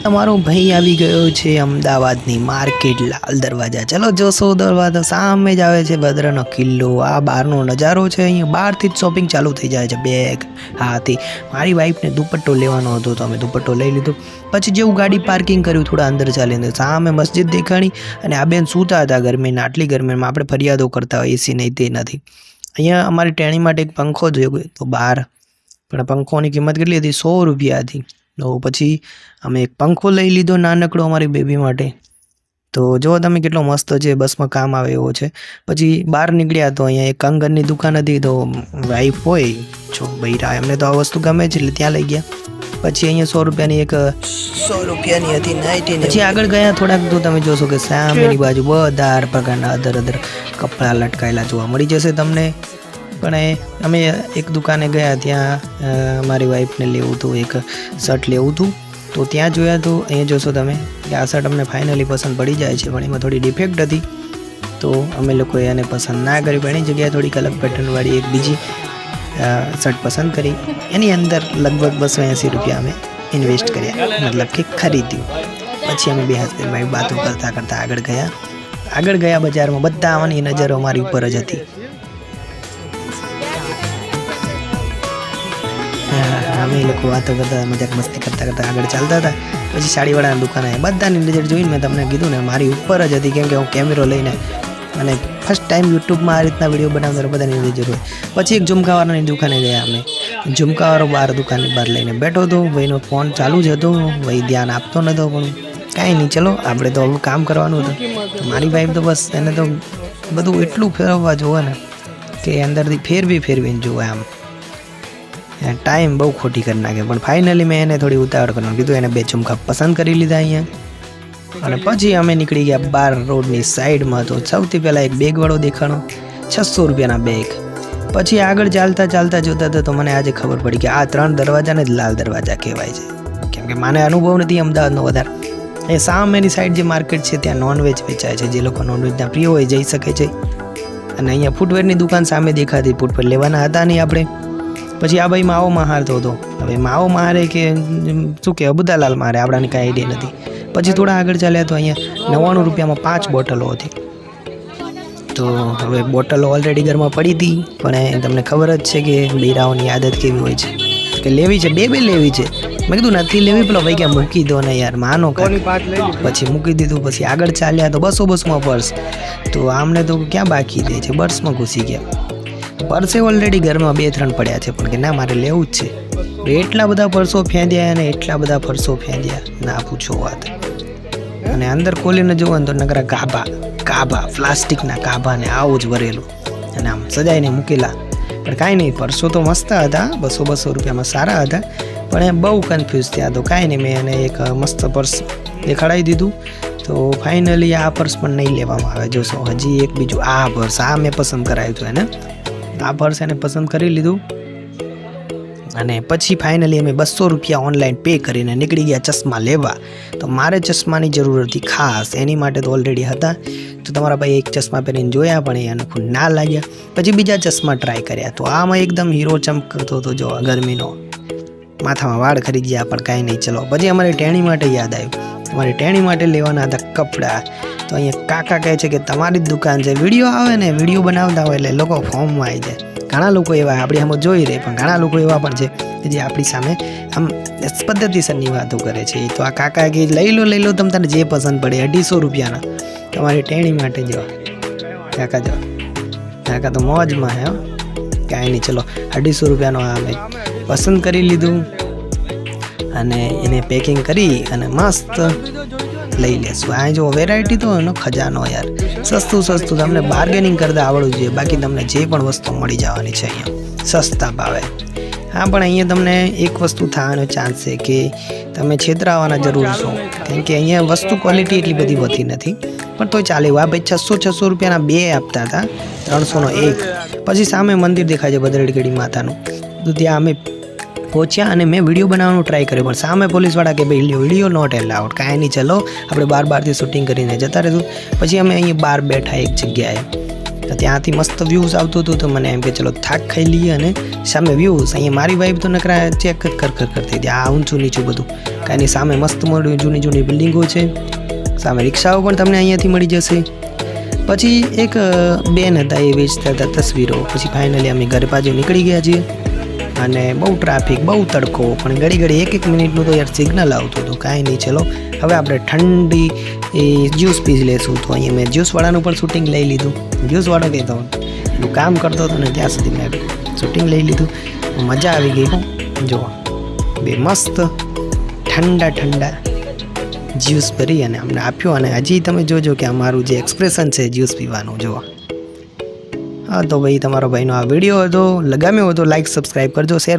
તમારો ભાઈ આવી ગયો છે અમદાવાદની માર્કેટ લાલ દરવાજા। ચલો જોશો દરવાજા સામે જ આવે છે ભદ્રનો કિલ્લો। આ બહારનો નજારો છે। અહીંયા બહારથી જ શોપિંગ ચાલુ થઈ જાય છે। બેગ હાથી મારી વાઈફને દુપટ્ટો લેવાનો હતો તો અમે દુપટ્ટો લઈ લીધો। પછી જેવું ગાડી પાર્કિંગ કર્યું થોડા અંદર ચાલીને સામે મસ્જિદ દેખાણી અને આ બેન સૂતા હતા ગરમીના। આટલી ગરમીમાં આપણે ફરિયાદો કરતા હોય એસી નહીં તે નથી। અહીંયા અમારી ટેણી માટે એક પંખો જોયો તો બહાર પણ પંખોની કિંમત કેટલી હતી 100 રૂપિયા હતી। તો પછી અમે એક પંખો લઈ લીધો નાનકડો અમારી બેબી માટે। તો જો તમે કેટલો મસ્ત છે બસમાં કામ આવે એવો છે। પછી બહાર નીકળ્યા તો અહીંયા એક કંગનની દુકાન હતી તો વાઈફ હોય જો બૈરા એમને તો આ વસ્તુ ગમે છે એટલે ત્યાં લઈ ગયા। પછી અહીંયા 100 રૂપિયાની એક 100 રૂપિયાની હતી નાઇટી। પછી આગળ ગયા થોડાક તો તમે જોશો કે સામેની બાજુ બધા પ્રકારના અધર કપડાં લટકાયેલા જોવા મળી જશે તમને। પણ અમે એક દુકાને ગયા ત્યાં મારી વાઈફને લેવું હતું એક શર્ટ લેવું હતું તો ત્યાં જોયા તો અહીંયા જોશો તમે કે આ શર્ટ અમને ફાઇનલી પસંદ પડી જાય છે પણ એમાં થોડી ડિફેક્ટ હતી તો અમે લોકોએ એને પસંદ ના કરી પણ એની જગ્યાએ થોડીક અલગ પેટર્નવાળી એક બીજી શર્ટ પસંદ કરી। એની અંદર લગભગ 280 રૂપિયા અમે ઇન્વેસ્ટ કર્યા મતલબ કે ખરીદ્યું। પછી અમે બે હસબન્ડ વાઈફ વાતો કરતાં કરતાં આગળ ગયા બજારમાં બધા આવવાની નજર અમારી ઉપર જ હતી। અમે લોકો વાતો કરતા મજાક મસ્તી કરતાં આગળ ચાલતા હતા। પછી સાડીવાળાની દુકાને બધાની નજર જોઈને મેં તમને કીધું ને મારી ઉપર જ હતી કેમ કે હું કેમેરો લઈને અને ફર્સ્ટ ટાઈમ યુટ્યુબમાં આ રીતના વિડીયો બનાવતા બધાની નજર હોય। પછી એક ઝુમકાવાળાની દુકાને ગયા અમે। ઝુમકાવાળો બહાર દુકાનની બહાર લઈને બેઠો હતો। ભાઈનો ફોન ચાલુ જ હતો ભાઈ ધ્યાન આપતો નહોતો પણ કાંઈ નહીં ચલો આપણે તો હવે કામ કરવાનું હતું। મારી વાઈફ તો બસ એને તો બધું એટલું ફેરવવા જોવે ને કે અંદરથી ફેરવીને જોવે આમ ટાઈમ બહુ ખોટી કરી નાખે। પણ ફાઇનલી મેં એને થોડી ઉતાવળ કરવાનું કીધું એને 2 ઝુમકા પસંદ કરી લીધા અહીંયા અને પછી અમે નીકળી ગયા બહાર રોડની સાઈડમાં। તો સૌથી પહેલાં એક બેગવાળો દેખાણો 600 રૂપિયાના બેગ। પછી આગળ ચાલતા જોતા હતા તો મને આજે ખબર પડી કે આ 3 દરવાજાને જ લાલ દરવાજા કહેવાય છે કેમ કે મને અનુભવ નથી અમદાવાદનો વધારે। એ સામેની સાઈડ જે માર્કેટ છે ત્યાં નોનવેજ વેચાય છે જે લોકો નોનવેજના પ્રિય હોય જઈ શકે છે। અને અહીંયા ફૂટવેરની દુકાન સામે દેખાતી ફૂટવેર લેવાના હતા નહીં આપણે। પછી આ ભાઈ માવો મહારતો હતો। હવે માવો મહારે કે શું કે અબુદાલાલ મારે આપણાને કાંઈ આઈડિયા નથી। પછી થોડા આગળ ચાલ્યા તો અહીંયા 99 રૂપિયામાં 5 બોટલો હતી। તો હવે બોટલો ઓલરેડી ઘરમાં પડી હતી પણ તમને ખબર જ છે કે બૈરાઓની આદત કેવી હોય છે કે લેવી છે બે લેવી છે। મેં કીધું નથી લેવી પેલો ભાઈ કે મૂકી દો ને યાર માનો પછી મૂકી દીધું। પછી આગળ ચાલ્યા તો 200 પર્સ તો આમને તો ક્યાં બાકી દે છે બર્સમાં ઘૂસી ગયા। પર્સે ઓલરેડી ઘરમાં 2-3 પડ્યા છે પણ કે ના મારે લેવું જ છે। એટલા બધા પર્સો ફેંદ્યા અને એટલા બધા પર્સો ફેંદ્યા ના પૂછો વાત। અને અંદર ખોલીને જોવો ને તો નકરા ગાભા પ્લાસ્ટિકના ગાભાને આવું જ ભરેલું અને આમ સજાઈને મૂકેલા। પણ કાંઈ નહીં પર્સો તો મસ્ત હતા 200 રૂપિયામાં સારા હતા પણ એ બહુ કન્ફ્યુઝ થયા તો કાંઈ નહીં મેં એને એક મસ્ત પર્સ દેખાડાવી દીધું। તો ફાઇનલી આ પર્સ પણ નહીં લેવામાં આવે જોશો હજી એક બીજું આ પર્સ આ મેં પસંદ કરાવ્યું હતું એને આ પર્સ એને પસંદ કરી લીધું અને પછી ફાઇનલી અમે 200 રૂપિયા ઓનલાઈન પે કરીને નીકળી ગયા ચશ્મા લેવા। તો મારે ચશ્માની જરૂર હતી ખાસ એની માટે તો ઓલરેડી હતા તો તમારા ભાઈ એક ચશ્મા પહેરીને જોયા પણ એ અનુકૂળ ના લાગ્યા। પછી બીજા ચશ્મા ટ્રાય કર્યા તો આમાં એકદમ હીરો ચમકતો હતો જો ગરમીનો માથામાં વાળ ખરી ગયા પણ કાંઈ નહીં ચલો। પછી અમારી ટેણી માટે યાદ આવ્યું અમારી ટેણી માટે લેવાના હતા કપડાં। તો અહીંયા કાકા કહે છે કે તમારી જ દુકાન છે વિડીયો આવે ને વિડીયો બનાવતા હોય એટલે લોકો ફોર્મમાં આવી જાય। ઘણા લોકો એવા આપણી સામે જોઈ રહે પણ ઘણા લોકો એવા પણ છે કે જે આપણી સામે આમ પદ્ધતિસરની વાતો કરે છે। તો આ કાકા કે લઈ લો તમે તને જે પસંદ પડે 250 રૂપિયાના તમારી ટેણી માટે જવા કાકા તો મોજમાં હે કાંઈ નહીં ચલો 250 રૂપિયાનો આ મેં પસંદ કરી લીધું અને એને પેકિંગ કરી અને મસ્ત લઈ લેશું। આ જો વેરાયટી તો એનો ખજાનો યાર સસ્તું તમને બાર્ગેનિંગ કરતાં આવડવું જોઈએ બાકી તમને જે પણ વસ્તુ મળી જવાની છે અહીંયા સસ્તા ભાવે। હા પણ અહીંયા તમને એક વસ્તુ થવાનો ચાન્સ છે કે તમે છેતરાવાના જરૂર છો કેમ કે અહીંયા વસ્તુ ક્વોલિટી એટલી બધી હોતી નથી પણ તોય ચાલે। આ ભાઈ 600 રૂપિયાના 2 આપતા હતા 300નો 1। પછી સામે મંદિર દેખાય છે ભદ્રડગઢી માતાનું તો ત્યાં અમે પહોંચ્યા અને મેં વિડીયો બનાવવાનું ટ્રાય કર્યો પણ સામે પોલીસવાળા કે ભાઈ વિડીયો નોટ એલાઉડ કાંઈ નહીં ચલો આપણે બહારથી શૂટિંગ કરીને જતા રહીશું। પછી અમે અહીં બહાર બેઠા એક જગ્યાએ તો ત્યાંથી મસ્ત વ્યૂઝ આવતું હતું. તો મને એમ કે ચલો થાક ખાઈ લઈએ અને સામે વ્યૂઝ. અહીંયા મારી વાઈફ તો નકરા ચેક કરતી હતી, આ ઊંચું નીચું બધું કાંઈ નહીં. સામે મસ્ત મોટી જૂની બિલ્ડિંગો છે, સામે રિક્ષાઓ પણ તમને અહીંયાથી મળી જશે. પછી એક બેન હતા, એ વેચતા હતા તસવીરો. પછી ફાઇનલી અમે ઘરે પાછું નીકળી ગયા છીએ. અને બહુ ટ્રાફિક, બહુ તડકો, પણ ઘડી એક મિનિટનું તો યાર સિગ્નલ આવતું હતું. કાંઈ નહીં, ચલો હવે આપણે ઠંડી એ જ્યુસ પી લેશું. તો અહીંયા મેં જ્યુસવાળાનું પણ શૂટિંગ લઈ લીધું. જ્યુસવાળો કહેતો એનું કામ કરતો હતો ને ત્યાં સુધી મેં શૂટિંગ લઈ લીધું. મજા આવી ગઈ. જુઓ બે મસ્ત ઠંડા જ્યુસ ભરી અને અમને આપ્યો. અને હજી તમે જોજો કે અમારું જે એક્સપ્રેશન છે જ્યુસ પીવાનું, જુઓ. હા, તો ભાઈ તમારો ભાઈનો આ વિડીયો હતો, લગામ્યો હતો, લાઈક સબસ્ક્રાઈબ કરજો, શેર